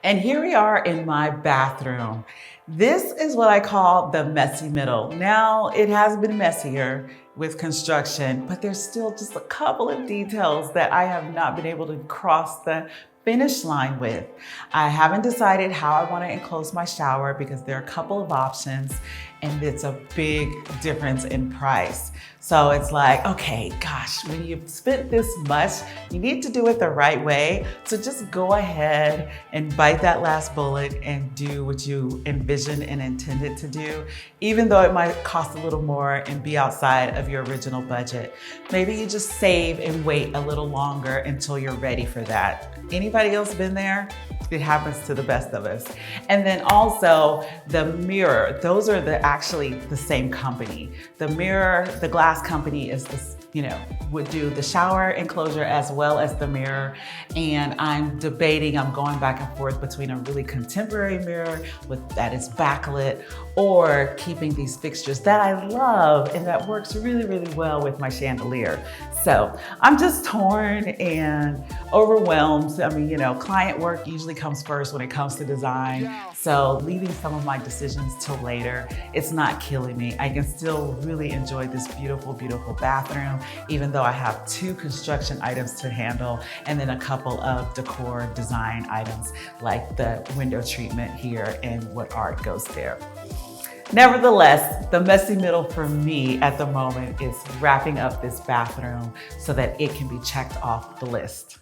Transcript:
And here we are in my bathroom. This is what I call the messy middle. Now, it has been messier with construction, but there's still just a couple of details that I have not been able to cross the finish line with. I haven't decided how I want to enclose my shower because there are a couple of options and it's a big difference in price. So it's like, okay, gosh, when you've spent this much, you need to do it the right way. So just go ahead and bite that last bullet and do what you envisioned and intended to do, even though it might cost a little more and be outside of your original budget. Maybe you just save and wait a little longer until you're ready for that. Anybody else been there? It happens to the best of us. And then also the mirror, those are actually the same company. The mirror, the glass company is this, would do the shower enclosure as well as the mirror. And I'm going back and forth between a really contemporary mirror that is backlit or keeping these fixtures that I love and that works really, really well with my chandelier. So I'm just torn and overwhelmed. I mean, client work usually comes first when it comes to design. So leaving some of my decisions till later, it's not killing me. I can still really enjoy this beautiful, beautiful bathroom, even though I have 2 construction items to handle and then a couple of decor design items like the window treatment here and what art goes there. Nevertheless, the messy middle for me at the moment is wrapping up this bathroom so that it can be checked off the list.